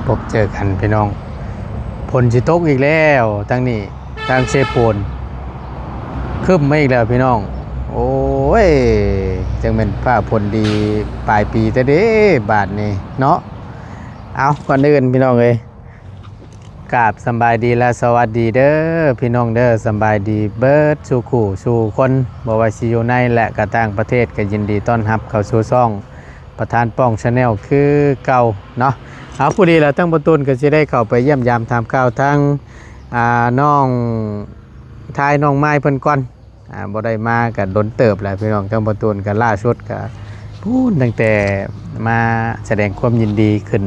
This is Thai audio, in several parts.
พบเจอกันพี่น้องฝนสิตกอีกแล้วทั้งนี้ทางเชฟโปนคึมมาอีกแล้วพี่น้องโอ้ยจังเป็นฟ้าฝนดีปลายปีแต่เด้บาทนี่เนาะเอาก่อนอื่นพี่น้องเอ้ยกราบสำบายดีและสวัสดีเด้อพี่น้องเด้อสำบายดีเบิดสู่ขู่สู่คนบ่ว่าสิอยู่ในและก็ต่างประเทศก็ยินดีต้อนรับเข้าสู่ช่องประธานป้องชาแนลคือเก่าเนาะเอาผู้ดีแล้วทั้งประตูนก็จะได้เข้าไปเยี่ยมยามทำข่าวทั้งน้องทายน้องไม้เพิ่นก่อนบ่ได้มากับดนเติบแหละพี่น้องทั้งประตูนกันล่าสุดก็พูดตั้งแต่มาแสดงความยินดีขึ้น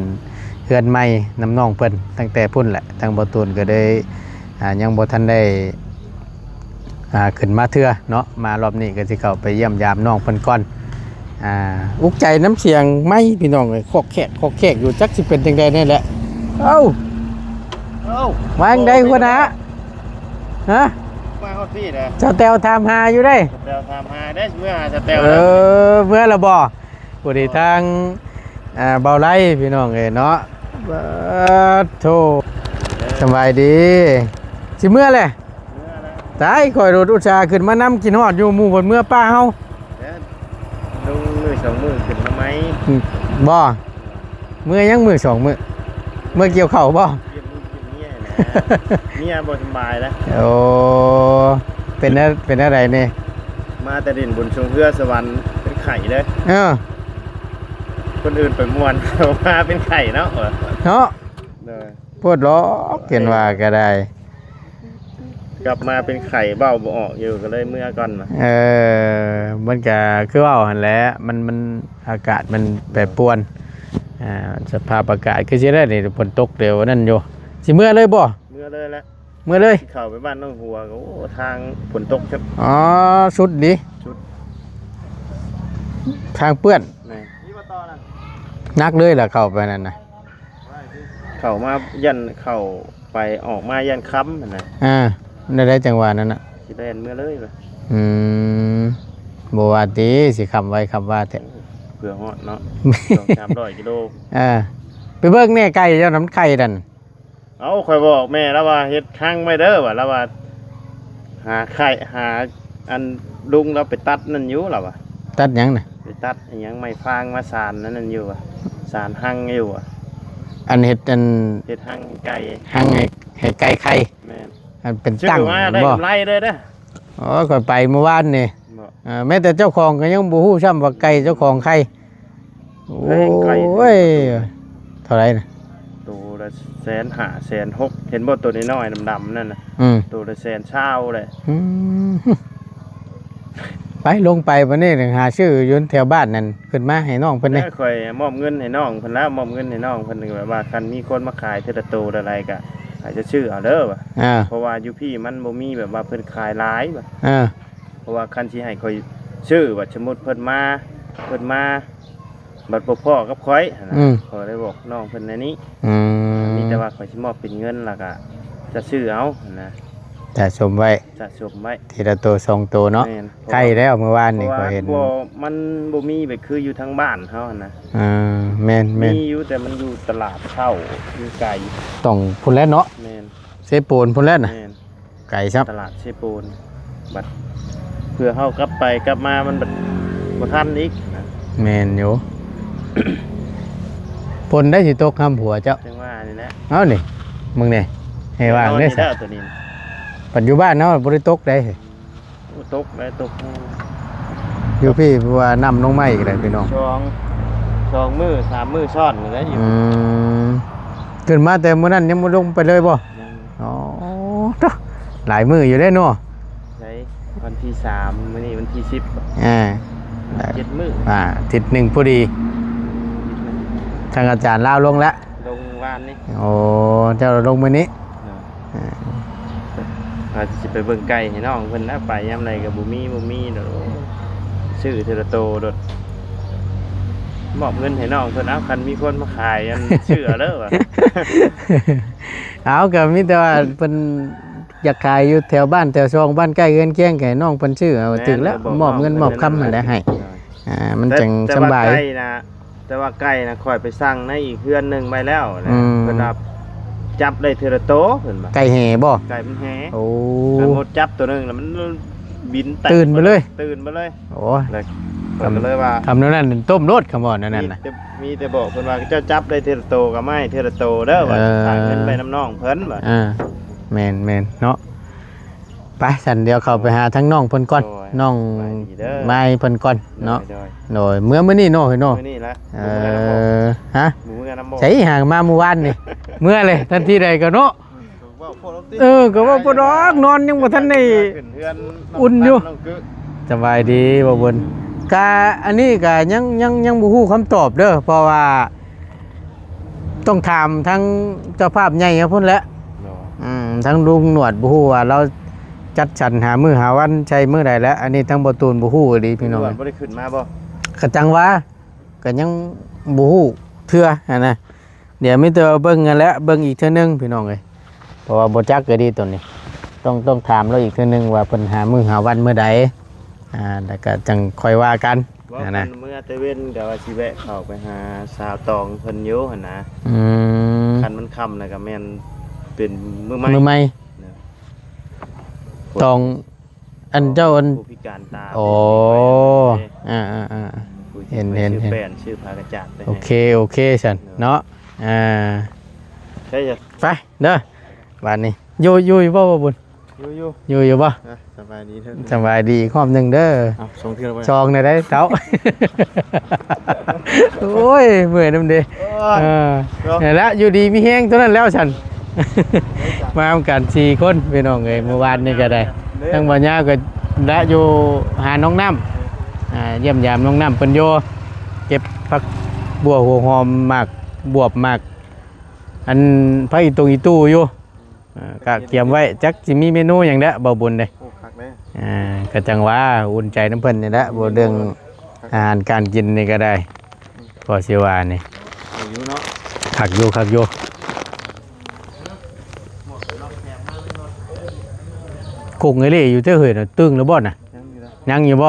เฮือนใหม่น้ำน้องเพิ่นตั้งแต่พุ่นแหละทั้งประตูนก็ได้ยังบ่ทันได้ขึ้นมาเทื่อเนาะมารอบนี้ก็สิเข้าไปเยี่ยมยามน้องเพิ่นก่อนอุกใจน้ำเสียงไม่พี่น้องเลยคอกแขกอยู่จักสิเป็นจังใดนี่แหละเอ้าวางได้คนนะฮะมาฮอดพี่นะเจ้าแตวทำหาอยู่ได้สแตลทำหาได้เมื่อหาสแตลเมื่อละบ่ผู้ดีทางเบาไล่พี่น้องเลยเนาะโธ่สบายดีสิเมื่อเลยตายคอยรถอุตสาห์ขึ้นมานำกินฮอดอยู่หมู่บนเมื่อป้าเฮาลงมือสองมือขึ้นมาไหมบ่เมื่อยังมือสองมือเมื่อเกี่ยวเข่าบ่เนี่ยบ่สบายแล้วโอ้เป็นอะไรเนี่ยมาแต่ดินบนชงเพื่อสวรรค์เป็นไข่เลยคนอื่นไปม่วนมาเป็นไข่เนาะเนาะพูดล้อเกินว่าก็ได้กลับมาเป็นไข่เบ้าบ่ออกอยู่ก็เลยเมื่อก่อนมันก็คือว่าหันแหละมันอากาศมันแปรปรวนสภาพอากาศคือสิได้นี่ฝนตกเร็วนั่นอยู่สิเมื่อเลยบ่เมื่อเลยละเมื่อเลยเข้าไปบ้านน้องหัวก็โอ้ทางฝนตกครับชุดดิทางเปื้อนนักเลยล่ะเข้าไปนั่นน่ะเข้ามายันเข้าไปออกมายันค้ำนะได้จังหวะนั้นน่ะสิแล่นเมื่อเลยป่ะบ่ว่าติสิคำไว้คำว่าแท้เผื่อฮอดเนาะ300 กิโลไปเบิ่งแน่ไก่เจ้าน้ำไข่นั่นเอาข่อยบอกแม่แล้วว่าเฮ็ดข้างไม่เด้อว่าแล้วว่าหาไข่หาอันลุงเราไปตัดนั่นอยู่ล่ะว่ะตัดหยังน่ะไปตัดหยังไม้ฟางมาสานนั่นอยู่ว่ะสานหั่งอยู่อ่ะอันเฮ็ดหั่งไก่หั่งให้ไก่ไข่แม่นอันเป็นตั้งได้กำไรเลยเด้อข่อยไปเมื่อวานนี่แม้แต่เจ้าของก็ยังบ่ฮู้ซ้ำว่าไก่เจ้าของไข่โอ้ยเท่าไหร่น่ะตัวละ150,000 160,000เห็นบ่ตัวน้อยๆดำๆนั่นน่ะตัวละ120,000เลยไปลงไปวันนี้หาชื่ออยู่แถวบ้านนั่นขึ้นมาให้น้องเพิ่นนี่ค่อยมอบเงินให้น้องเพิ่นแล้วมอบเงินให้น้องเพิ่นแบบว่าคันมีคนมาขายเทละโตอะไรก็อาจจะชื่อเอาเด้อว่ะเพราะว่าอยู่พี่มันบ่มีแบบว่าเพิ่นขายหลายว่ะเพราะว่าคันสิให้ค่อยชื่อว่าสมมุติเพิ่นมาบัดพ่อกับข่อยนะขอได้บอกน้องเพิ่นในนี้มีแต่ว่าข่อยสิมอบเป็นเงินแล้วก็จะชื่อเอานะจะชมไว้ทีละตัว2ตัวเนาะใกล้แล้วเมื่อวานนี่ก็เห็นมันบ่มีแบบคืออยู่ทางบ้านเฮานะแม่นมีอยู่แต่มันอยู่ตลาดเช่าอยู่ไกลต้องพุ่นแล้วเนาะแม่นเซโปนพุ่นแล้วน่ะไกลครับตลาดเซโปนบัดเพื่อเฮากลับไปกลับมามันบัดบ่ทันอีกแม่นอยู่พนได้สิตกห้ามผัวเจ้าจังว่านี่แหละเอานี่มึงนี่ให้ว่างเด้อตัวนี้ปัจจุบันเนาะบ่ได้ตกได้ตกอยู่พี่ว่านำลงมาอีกได้พี่น้อง2 มื้อ 3 มื้อซ้อนอยู่แล้วอยู่ขึ้นมาแต่มื้อนั้นยังบ่ลงไปเลยบ่อ๋อหลายมื้ออยู่ได้เนาะใช่วันที่3มื้อนี้วันที่107 มื้อทิศ1พอดีทางอาจารย์ลาวลงแล้วลงวานนี้โอ้เจ้าลงมื้อนี้สิไปเบิ่งไก่ให้น้องเพิ่นนะไปยามใดก็บ่มีดอกชื่อเทระโตดอกมอบเงินให้น้องเพิ่นเอาคันมีคนมาขายอันชื่อเด้อว่ะเอาก็มีแต่ว่าเพิ่นอยากขายอยู่แถวบ้านแถวช่องบ้านใกล้เรือนเคียงให้น้องเพิ่นชื่อเอาถึงแล้วมอบเงินมอบคำนั่นแหละให้มันจังสบายไก่นะ แต่ว่าไก่นะค่อยไปสั่งในอีกเฮือนหนึงไปแล้วนะเพิ่นว่าจับได้เทอละโตเพิ่นว่า ไก่แห่บ่ ไก่มันแฮ โอ้ มันหมดจับตัวหนึงแล้วมันบินแตก ตื่นไปเลย ตื่นไปเลย โอ้ย เลยเพิ่นก็เลยว่า ทำนั่นนั่นต้มรสคำบ่นั่นน่ะ มีแต่บอกเพิ่นว่าเจ้าจับได้เทอละโตก็ไม่เทอละโตเด้อว่าฝากเงินไปน้ำน้องเพิ่นว่า แม่นเนาะไปสันเดียวเข้าไปหาทั้งน้องเพิ่นก่อนน้องไม้เพิ่นก่อนเนาะโดยเมื่อมื้อนี้เนาะเฮ้ยเนาะ มื้อนี้ละ ฮะ หมูกับน้ำบ่ ใช้ห่างมาเมื่อวานนี่ เมื่อเลยทันทีใดก็เนาะ ว่าโพดเอาติ ก็ว่าบ่ดอกนอนยังบ่ทันได้ ขึ้นเฮือน อุ่นอยู่ น้งกึ สบายดีบ่เบิ่นกะอันนี้ก็ยังบ่ฮู้คำตอบเด้อเพราะว่าต้องถามทั้งเจ้าภาพใหญ่ครับพุ่นแหละ ทั้งลุงหนวดบ่ฮู้ว่าเราจัดสรรหามื้อหาวันใช้มื้อใดแล้วอันนี้ทั้งบ่ตูนบ่ฮู้ดีพี่น้อง บ่ได้ขึ้นมาบ่ ก็จังว่าก็ยังบ่ฮู้เทื่อหั่นนะเดี๋ยวมีแต่ว่าเบิ่งกันแล้วเบิ่งอีกเทื่อนึงพี่น้องเอ้ยเพราะว่าบ่จักก็ดีตัวนี้ต้องถามเราอีกเทื่อนึงว่าเพิ่นหามื้อหาวันมื้อใดแล้วก็จังค่อยว่ากัน ว่า นะ เมื่อตะเว้นก็ว่าสิแวะเข้าไปหาสาวตองเพิ่นอยู่หั่นนะ อืม คันมันค่ำแล้วก็แม่นเป็นมื้อใหม่ มือใหม่ต้อง อันเจ้าอัน ผู้พิการตา โอ้เห็น ชื่อแป้นชื่อพากระจัด โอเคฉันเนาะใช่จ้ะ ไปเด้อบ้านนี้อยู่บ่บุญ อยู่ อยู่บ่ สบายดีเด้อ สบายดีอีกรอบหนึงเด้อ ส่งเที่ยวไป ซองได้เต้า โอ้ยเมื่อยนำเด้นี่แหละอยู่ดีมีแฮงตัวนั้นแล้วฉัน มาทำกัน4คนพี่น้องเอ้ยเมื่อวานนี่ก็ได้ทั้งบ่ยาวก็ละอยู่หาน้องน้ำเยี่ยมยามน้องน้ำเพิ่นโยเก็บผักบัวหัวหอมหมากบวบหมากอันพระอีตรงอีตู้อยู่ก็เตรียมไว้จักสิมีเมนูหยังเด้อบ่บุญเด้ โอ้คักเด้ ก็จังว่าอุ่นใจน้ำเพิ่นนี่แหละบ่เรื่องอาหารการกินนี่ก็ได้พอสิว่านี่ อยู่เนาะ คักอยู่กุกไงเลยอยู่เท่าเหินน่ะตึงแล้วบ่น่ะ ยังอยู่นะยังอยู่บ่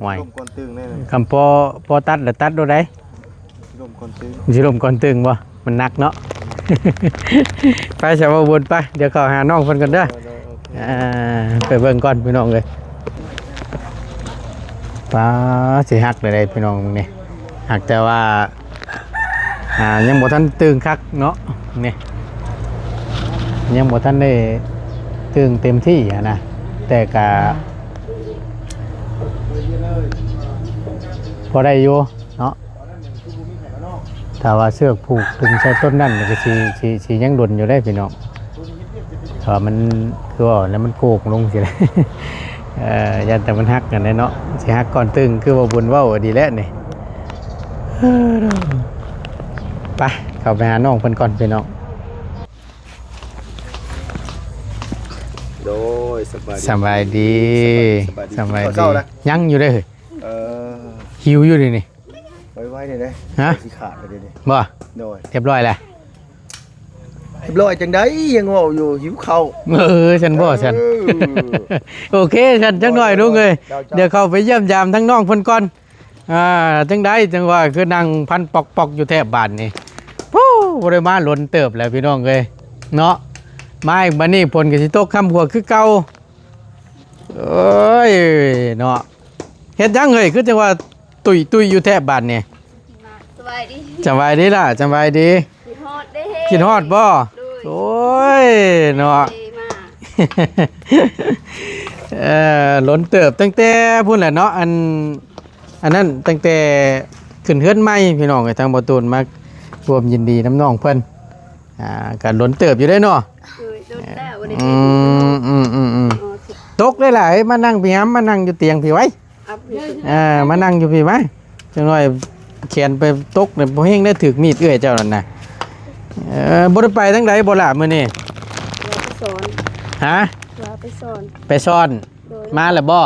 ห่วย ลมก่อนตึงได้เลย คำพอตัดแล้วตัดโดได้ ลมก่อนตึง สิลมก่อนตึงบ่มันหนักเนาะ ไปชาวบุญไปเดี๋ยวเข้าหาน้องเพิ่นกันเด้อไปเบิ่งก่อนพี่น้องเอ้ยป้าสิฮักได้พี่น้องนี่ฮักแต่ว่ายังบ่ทันตึงคักเนาะนี่ยังบ่ทันได้ตึงเต็มที่นะแต่ก็พอได้อยู่เนาะถ้าว่าเสือกผูกถึงใช้ต้นนั่นก็สิยังดนอยู่ได้พี่น้องถ้ามันคือว่าแล้วมันโกกลงสิได้ ยันแต่มันฮักกันได้เนาะสิฮักก่อนตึงคือว่าบุญเว้าดีแล้วนี่ ไปเข้าไปหาน้องเพิ่นก่อนพี่น้อง โดยสบาย สบายดียังอยู่ได้เหรอ หิวอยู่ดินี่ ไว้นี่เด้ ฮะ สิขาดไปดิ บ่ โดย เรียบร้อยแล้ว เรียบร้อยจังได๋ยังเว้าอยู่หิวข้าว ฉันบ่ฉัน โอเคฉันจังหน่อยลูกเอ้ยเดี๋ยวเข้าไปเยี่ยมยามทั้งน้องเพิ่นก่อนจังได๋จังว่าคือนั่งพันปอกๆอยู่แถบบ้านนี่ปู้บ่ได้มาหล่นเติบแล้วพี่น้องเอ้ยเนาะมาอีกบัดนี้ฝนก็สิตกค่ำหัวคือเก่าเอ้ยเนาะเฮ็ดจังเฮ้ยคือจังว่าตุยอยู่แถบบ้านนี่ สบายดี สบายดีล่ะสบายดี กินฮอดได้ กินฮอดบ่โอ้ยเนาะ หล้นเติบตั้งแต่พูดแหละเนาะอันนั้นตั้งแต่ขึ้นเฮือนใหม่พี่น้องไอ้ทางบ่ตูนมารวมยินดีน้ำน้องเพิ่นก็หล้นเติบอยู่ได้เนาะตกได้หลายมานั่งพี่หำมานั่งอยู่เตียงพี่ไว้มานั่งอยู่พี่มาจังหน่อยแขนไปตกเนี่ยบ่เฮงได้ถึกมีดเอื้อยเจ้านั่นน่ะบ่ได้ไปทางใดบ่ล่ะมื้อนี้ ไปสอน ฮะ ไปสอน ไปซ่อนมาแล้วบ่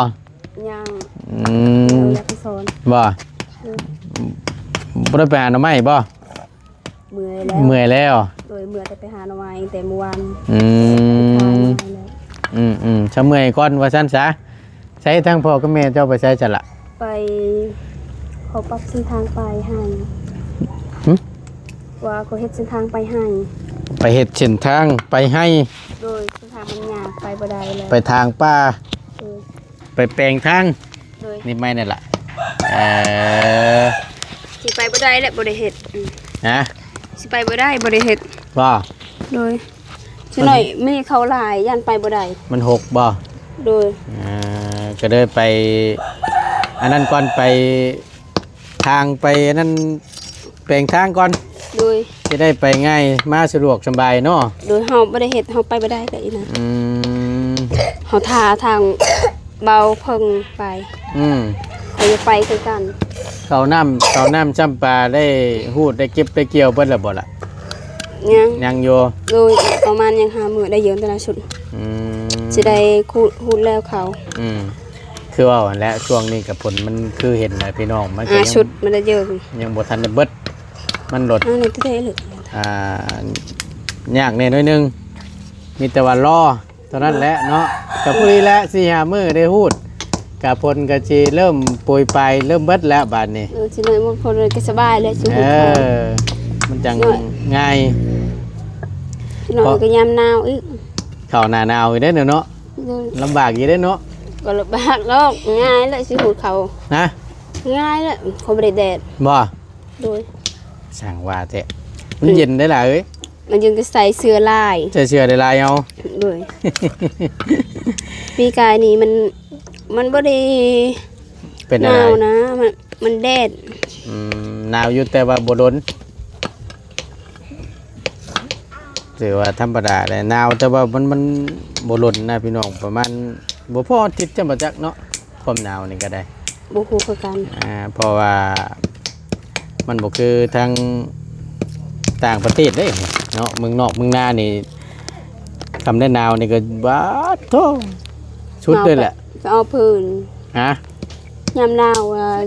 ยังอยากไปสอน บ่บ่ได้ไปหาหน่อไม้บ่ เมื่อยแล้ว เมื่อยแล้ว โดยเมื่อไปหาหน่อไม้แต่เมื่อวาน ชะเมื่อยก่อนว่าซั่นซะใช้ทั้งพ่อกับแม่เจ้าไปใช้จังล่ะ ไปเขาปรับเส้นทางไปให้ ว่าเขาเฮ็ดเส้นทางไปให้ ไปเฮ็ดเส้นทางไปให้ โดยเส้นทางมันยากไปบ่ได้เลย ไปทางป่า โดย ไปแปลงทาง โดย นี่ไม่นั่นล่ะสิไปบ่ได้และบ่ได้เฮ็ด นะ สิไปบ่ได้บ่ได้เฮ็ด บ่ โดยสิหน่อยมีเขาหลายย่านไปบ่ได้ มันหกบ่ โดย ก็เลยไปอันนั้นก่อนไปทางไปอันนั้นแปลงทางก่อน โดย จะได้ไปง่ายมาสะดวกสบายเนาะ โดยเฮาบ่ได้เฮ็ดเฮาไปบ่ได้ก็อีนะ อืม เฮาทาทางเบาเพิ่งไป อืม เขาจะไปคือกัน เขาน้ำจำปาได้หูดได้เก็บได้เกี่ยวเบิดแล้วบ่ล่ะ ยัง ยังอยู่ โดยประมาณยัง5มื้อได้เยอะแต่ละชุด อืม สิได้คูดแล้วเขา อืมคือว่าวันแล้วช่วงนี้กับผลมันคือเห็นนะพี่น้องมันก็ยัง ชุดมันได้เยอะ ยังบ่ทันได้เบิดมันลด นี่เท่ๆเลย ยากแน่น้อยนึงมีแต่ว่ารอเท่านั้นแหละเนาะกับผู้นี้แหละ4-5มื้อได้ฮูดกับผลก็สิเริ่มโปรยไปเริ่มเบิดแล้วบาดนี้ สิเลยมันพอเลยก็สบายแล้วสิ มันจังง่าย พี่น้องก็ยามหนาวอีก เข้าหน้าหนาวอีกเด้อเนาะลำบากอีกเด้อเนาะ ก็ลำบากแล้วง่ายแล้วสิหูเขา นะ ง่ายแล้วเขาบ่ได้แดด บ่ โดย สั่งว่าแท้มันเย็นได้ล่ะเอ้ย มันยังก็ใส่เสื้อลาย จะเชื่อได้หลายเอา โดยปีกายนี้มันบ่ได้ เป็น ห อะไร นาวนะมันแดด หนาวอยู่แต่ว่าบ่ล้นถือว่าธรรมดาเลยหนาวแต่ว่ามันบ่ล้นนะพี่น้องประมาณบ่พออาทิตย์จะบ่จักเนาะความหนาวนี่ก็ได้ บ่ฮู้คือกัน เพราะว่ามันบ่คือทางต่างประเทศเด้เนาะเมืองนอกเมืองนานี่คำได้หนาวนี่ก็บ้าโตชุดเลยแหละ ไปเอาพื้น ฮะ ยามหนาว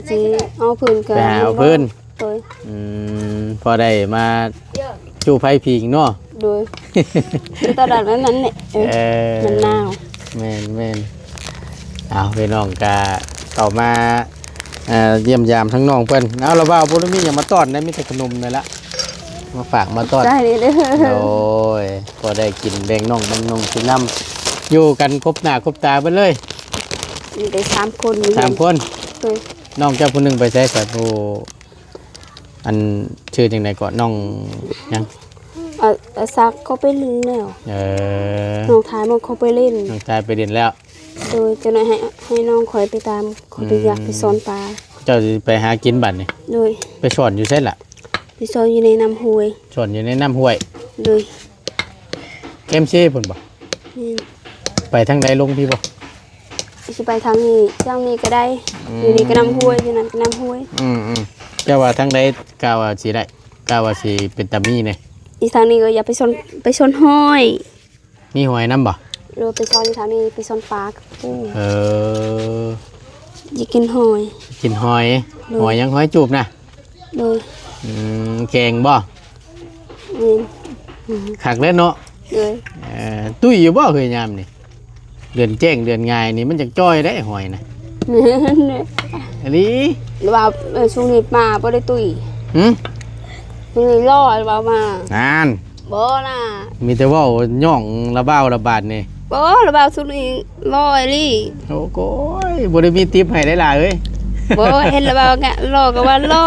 สิเอาพื้นก็ ไปหาเอาพื้น โดย พอได้มาจูไผพิงเนาะ โดยตอนนั้นเนี่ยมันหนาว แม่นเอาพี่น้องกะเข้ามาเยี่ยมยามทั้งน้องเพิ่นเอาละว่าบ่ได้มีหยังมาต้อนได้มีแต่ขนมนั่นละมาฝากมาต้อน ได้เลยเด้อ โอ้ยพอได้กินแบ่งน้องกินน้ำอยู่กันครบหน้าครบตาเบิดเลย มีได้3คน 3คน โดย น้องเจ้าผู้หนึงไปใช้สัตว์ผู้อันชื่อจังไดก่อนน้องยัง ซักเขาไปเล่นแล้ว เออ น้องทายมันเขาไปเล่น น้องชายไปเรียนแล้ว โดยจะหน่อยให้น้องคอยไปตามคอยไปอยากไปสอนปลา เจ้าสิไปหากินบัดนี่ โดย ไปสอนอยู่ไสล่ะ ไปสอนอยู่ในน้ำห้วย สอนอยู่ในน้ำห้วย โดย เข้มซีพุ่นบ่ นี่ ไปทางใดลงพี่บ่ สิไปทางนี้ทางนี้ก็ได้อยู่นี่ก็น้ำห้วยอยู่นั่นก็น้ำห้วย เจ้าว่าทางใดกล่าวว่าสิได้กล่าวว่าสิเป็นตามีเนี่ย อีกทางนี้ก็อย่าไปสอนห้อย มีหอยน้ำบ่ หรือไปสอนอยู่ทางนี้ไปสอนปลากับปู เออ จะกินหอย กินหอยหอยยังหอยจูบนะ โดย แกงบ่ นี่ คักเล่นเนาะ โดย ตุ้ยอยู่บ่เคยยามนี่เดือนแจ้งเดือนง่ายนี่มันจะจ้อยได้หอยนะอันนี้ หรือว่าช่วงนี้มาบ่ได้ตุ้ย หืม ช่วงนี้ล่อหรือว่ามา อ่าน บ่น่ะ มีแต่ว่าย่องระบ้าวระบาดนี่ บ่หรือว่าช่วงนี้ล่อไอ้ลี่ โอ้โหบ่ได้มีติปให้ได้ล่ะเอ้ย บ่เห็นหรือว่ากะล่อก็ว่าล่อ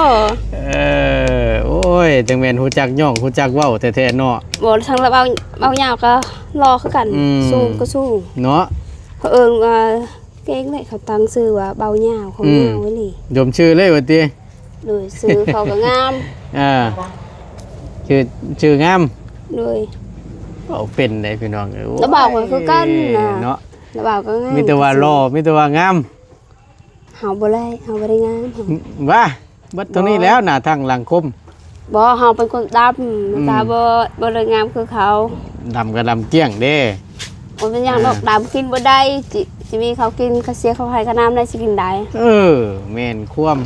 โอ้ยจังแม่นฮู้จักย่องฮู้จักเว้าแท้ๆเนาะ บ่ทั้งระเบายาวก็ล่อคือกันสู้ก็สู้ เนาะ เขาเอิ้นว่าเก่งเลยเขาตั้งชื่อว่าเบายาวเขายาวไว้ลี่ ยมชื่อเลยว่าติ เลยชื่อเขาก็งาม ชื่องาม เลย เอาเป็นได้พี่น้องโอ้ย ระเบาก็คือกันน่ะ เนาะ ระเบาก็งาม มีแต่ว่ารอมีแต่ว่างาม เฮาบ่ได้งามเฮา ว่าบัดเท่านี้แล้วหน้าทางหลังคม บ่เฮาเป็นคนดำตาบ่ได้งามคือเขา ดำก็ดำเกลี้ยงเด้ บ่เป็นหยังดอกดำกินบ่ได้สิมีเขากินเขาเสียเขาให้เขาน้ำได้สิกินได้ แม่นควม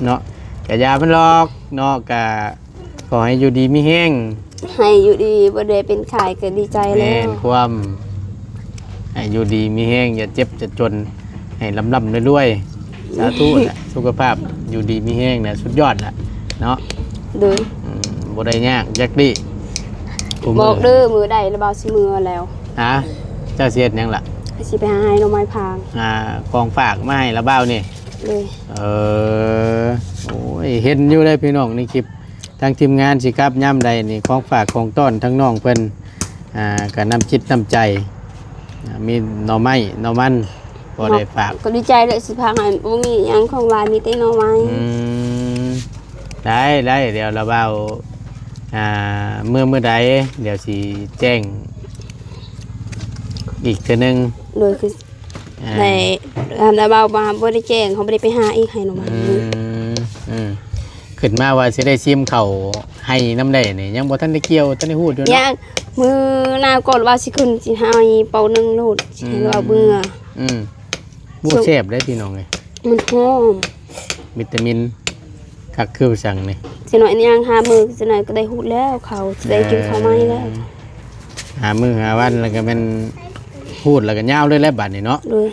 เนาะกะยามันหลอกเนาะกะขอให้อยู่ดีมีแห้ง ให้อยู่ดีบ่ได้เป็นไข้ก็ดีใจแล้ แม่น ว ความให้อยู่ดีมีแห้งอย่าเจ็บจะจนให้ลำๆรวยๆสาธุน่ะสุขภาพอยู่ดีมีแห้งน่ะสุดยอดน่ะเนาะ โดย อืม บ่ได้ยากจักดิ บอกเด้อมือใดระเบาสิมือแล้ว ฮะเจ้าเสียดหยังล่ะ สิไปหาให้หน่อไม้พาง ของฝากมาให้ละเบ้านี่ เลย โอ้ยเห็นอยู่ได้พี่น้องในคลิปทางทีมงานสิครับย่ำใดนี่ของฝากของต้อนทั้งน้องเพิ่นก็นำจิตนำใจมีหน่อไม้หน่อมันบ่ได้ฝาก ก็ดีใจเลยสิพางให้บ่มีหยังของหลายมีแต่หน่อไม้ ได้เดี๋ยวละเบ้าเมื่อใดเดี๋ยวสิแจ้งอีกเทื่อนึง โดยคือในระเบามาบ่ได้แจ้งเขาบ่ได้ไปหาอีกให้หน่อไม้ ขึ้นมาว่าสิได้ซิมเข่าให้น้ำได้นี่ยังบ่ทันได้เกี่ยวทันได้ฮู้อยู่เนาะ ย่างมือหน้าก่อนว่าสิขึ้นสิหาอีเป่านึงโลดสิให้ว่าเบื่อ บ่แซ่บได้พี่น้องเอ้ย มันหอม วิตามินคักคือสั่งนี่ สิหน่อยนี่ยังหามือสิหน่อยก็ได้ฮู้แล้วเขาสิได้กินข้าวไหม้แล้ว หามื้อหาวันแล้วก็แม่นพูดแล้วก็ยาวเลยแหละบัดนี้เนาะ เลย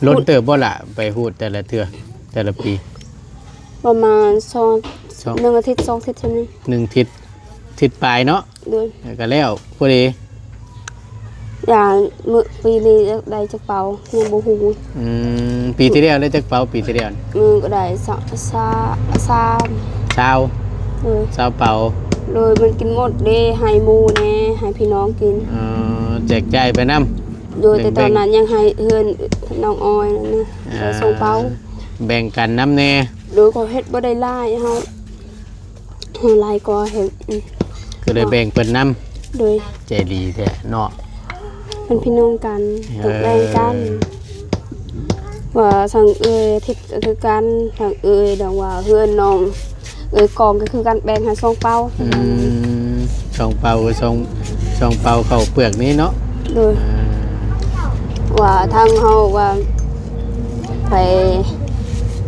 ล้นเติบบ่ล่ะไปพูดแต่ละเทื่อแต่ละปี ประมาณ สอง 1 อาทิตย์ 2 อาทิตย์เท่านี้ 1ทิศปลายเนาะ เลย แล้วก็แล้วพอดี อย่างมื้อปีนี้ได้จักเป่ายังบ่ฮู้ ปีที่แล้วได้จักเป๋าปีที่แล้ว มือก็ได้3 ชาว เลย ชาวเป๋า เลยมันกินหมดเด้ให้หมู่แน่ให้พี่น้องกิน แจกจ่ายไปนำ โดยแต่ตอนนั้นยังให้เฮือนน้องออยนั่นนะไปส่งเป้า แบ่งกันน้ำแน่ โดยเขาเฮ็ดบ่ได้หลายเฮาหลายก็เฮ็ด ก็เลยแบ่งเพิ่นน้ โดย ำใจดีแท้เนาะ เป็นพี่น้องกันต้องแบ่งกันว่าทางทิศก็คือกันทางดังว่าเฮือนน้องกองก็คือกันแบ่งให้ส่งเป้า ช่องเป่าก็ช่องเป่าเข้าเปลือกนี้เนาะ โดยว่าทางเฮาว่าไป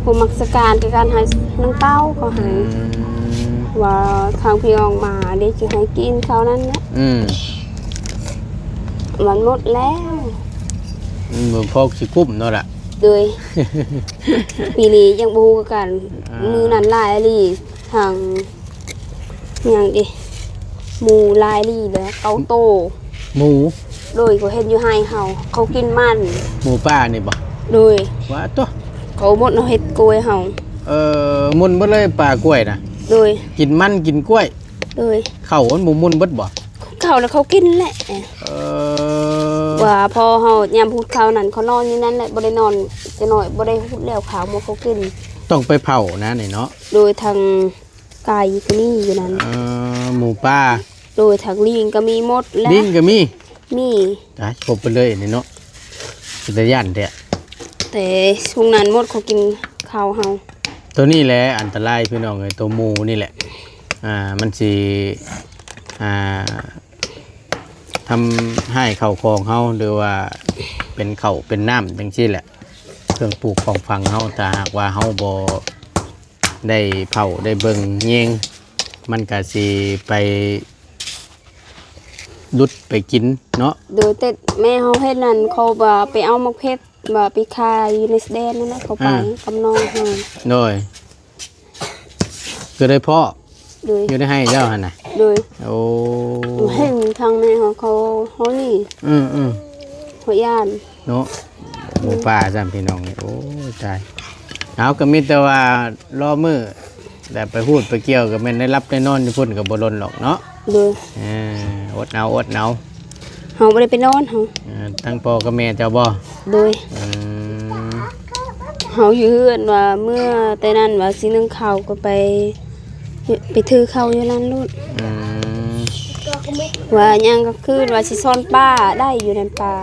ผู้มักสการคือการให้น้องเต้าเขาให้ว่าทางพี่น้องมาได้จะให้กินเขานั้นเนี่ยมันหมดแล้ว เหมือนพกสิกุ้มเนาะล่ะ โดย ปีนี้ยังบูกันมือนั้นลายลีทางอย่างดิหมูลายลีเลยเกาโต หมู โดยก็เห็นอยู่ให้เขากินมัน หมูป้านี่บ่ โดย ว่าตัว เขาหมดเอาเห็ดกล้วยเฮา มุนเบิดเลยปลากล้วยนะ โดย กินมันกินกล้วย โดย เข้ามันหมูมุนเบิดบ่ เขาแล้วเขากินแหละว่าพอเฮายามพูดเขานั่นเขานอนอยู่นั่นแหละบ่ได้นอนจะหน่อยบ่ได้พูดแล้วขาวหมดเขากิน ต้องไปเผานะนี่เนาะ โดยทางไก่ก็มีอยู่นั้น หมูป้า โดยทางลิงก็มีหมดและ ลิงก็มี มี ตายครบไปเลยนี่เนาะเป็นตาย่านแท้ แต่ช่วงนั้นหมดเขากินข้าวเฮา ตัวนี้แหละอันตรายพี่น้องเอ้ยตัวหมูนี่แหละมันสิทำให้เข่าคองเฮาหรือว่าเป็นเข่าเป็นน้ำจังซี่แหละเครื่องปลูกของฟังเฮาแต่หากว่าเฮาบ่ได้เผาได้เบิ่งแยงมันก็สิไปดุดไปกินเนาะ โดยแต่แม่เฮาเฮ็ดนั่นเขาบ่ไปเอามะเพชรบ่ไปขายอยู่ในแดนนั่นแหละเขาไปกับน้องเฮา โดยคือได้พ่อ โดย อยู่ได้ให้เจ้าหั่นน่ะ โดย โอ้ เห็นทางแม่เขานี่ เขาย่าน เนาะหมูป่าซ้ำพี่น้องนี่โอ้ตายเอาก็มีแต่ว่ารอมือแต่ไปพูดไปเกี่ยวก็แม่นได้รับได้นอนอยู่พุ่นก็บ่ลนหรอกเนาะ โดย อดเอา เฮาบ่ได้ไปนอนเฮา ทั้งพ่อกับแม่เจ้าบ่ โดยเฮาอยู่เฮือนว่าเมื่อแต่นั้นว่าสินึ่งข้าวก็ไปถือข้าวอยู่นั่นนู่นว่ายังก็คือว่าสิซ่อนป้าได้อยู่ในป่า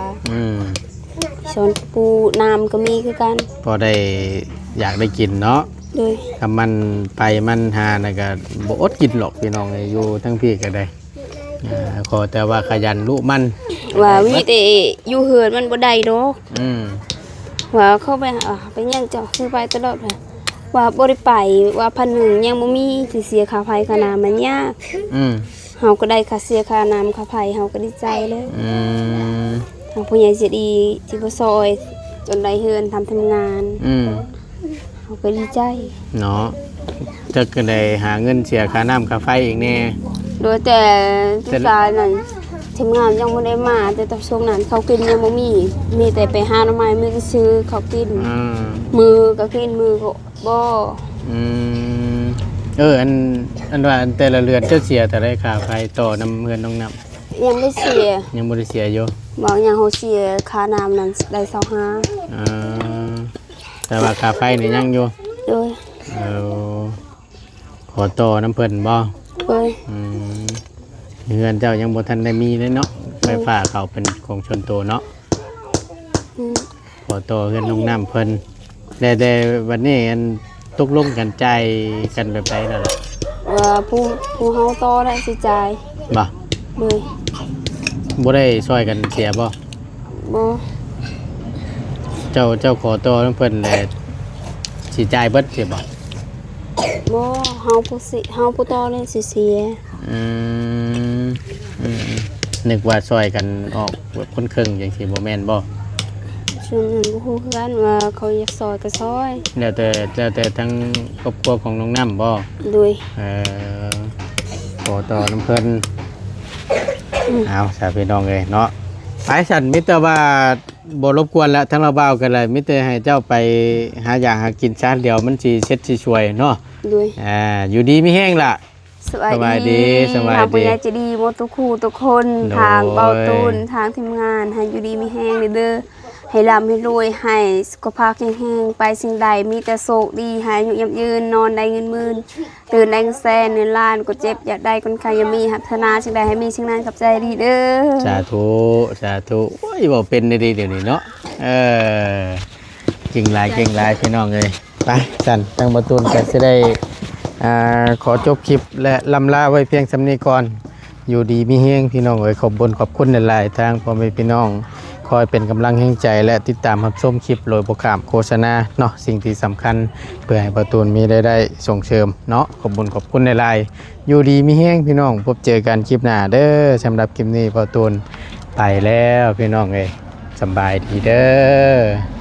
ซ่อนปูน้ำก็มีคือกัน พอได้อยากได้กินเนาะ โดย ถ้ามันไปมันหาน่ะก็บ่อดกินหรอกพี่น้องอยู่ทั้งพี่ก็ได้ขอแต่ว่าขยันลุมัน ว่ามีแต่อยู่เฮือนมันบ่ได้ดอก ว่าเข้าไปไปยังเจ้าคือไปตลอดเลยว่าบ่ได้ไปว่า1,000ยังบ่มีสิเสียค่าไฟค่าน้ำมันยากเฮาก็ได้ค่าเสียค่าน้ำค่าไฟเฮาก็ดีใจเลยทางผู้ใหญ่ใจดีที่บ่ซอยจนได้เฮือนทำงานเฮาก็ดีใจ เนาะ จะก็ได้หาเงินเสียค่าน้ำค่าไฟอีกแน่ โดยแต่ที่การนั้นทีมงานยังบ่ได้มาแต่ตอนช่วงนั้นเขากินยังบ่มีแต่ไปหาหน่อไม้มือก็ซื้อเขากินมือก็กินมือก็บ่ อืมอันว่าอันแต่ละเรือนเจ้าเสียแต่ได้ค่าไฟต่อน้ำเงินน้องน้ำ ยังไม่เสีย ยังบ่ได้เสียอยู่ บอกยังเขาเสียค่าน้ำนั้นได้25แต่ว่าค่าไฟนี่ยังอยู่ โดย ขอต่อน้ำเพิ่นบ่ โดย เงินเจ้ายังบ่ทันได้มีเลยเนาะไฟฟ้าเขาเป็นของชนโตเนาะขอต่อเงินน้องน้ำเพิ่นแต่วันนี้อันตกลงกันใจกันแบบใดนั่นล่ะ ว่าผู้เฮาต่อได้สิจ่าย บ่ โดย บ่ได้ช่วยกันเสียบ่ บ่ เจ้าขอต่อน้ำเพิ่นแหละสิจ่ายเบิดเสียบ่ บ่เฮาผู้ต่อได้สิเสีย นึกว่าช่วยกันออกแบบคนครึ่งจังซี่บ่แม่นบ่ ช่วงนั้นบ่ฮู้คือกันว่าเขาอยากซอยก็ซอย แล้วแต่ทั้งครอบครัวของน้องน้ำบ่ โดย ขอต่อน้ำเพิ่นเอาสาพี่น้องเลยเนาะไปฉันมิตรว่าบ่รบกวนแล้วทั้งเราเบากันเลยมิตรให้เจ้าไปหาอยากหากินชาติเดียวมันสิเช็ดสิช่วยเนาะ โดย อยู่ดีมีแห้งล่ะ สบายดี สบายดี ทางผู้ใหญ่ใจะดีหมดทุกคู่ทุกคน โดย ทางเบาตูนทางทีมงานให้อยู่ดีมีแห้งเด้อให้ร่ำให้รวยให้สุขภาพแข็งแรงไปสิ่งใดมีแต่โชคดีให้อายุยั่งยืนนอนได้เงินหมื่นตื่นได้เงินแสนเงินล้านก็เจ็บอยากได้คนใครอย่ามีหัฒนาสิ่งใดให้มีสิ่งนั้นกับใจดีเด้อ สาธุโอ้ยบ่เป็นดีเดี๋ยวนี้เนาะเก่งหลายพี่น้องเลยไปฉันทางประตูนก็สิได้ขอจบคลิปและลำลาไว้เพียงสำนี้ก่อนอยู่ดีมีแห้งพี่น้องเอ้ยขอบคุณหลายๆทางพ่อแม่พี่น้องคอยเป็นกำลังแห่งใจและติดตามรับชมคลิปโดยโปรแกรมโฆษณาเนาะสิ่งที่สำคัญเพื่อให้ประตูนมีได้ส่งเสริมเนาะขอบคุณหลายๆอยู่ดีมีแห้งพี่น้องพบเจอกันคลิปหน้าเด้อสำหรับคลิปนี้ประตูนไปแล้วพี่น้องเอ้ยสบายดีเด้อ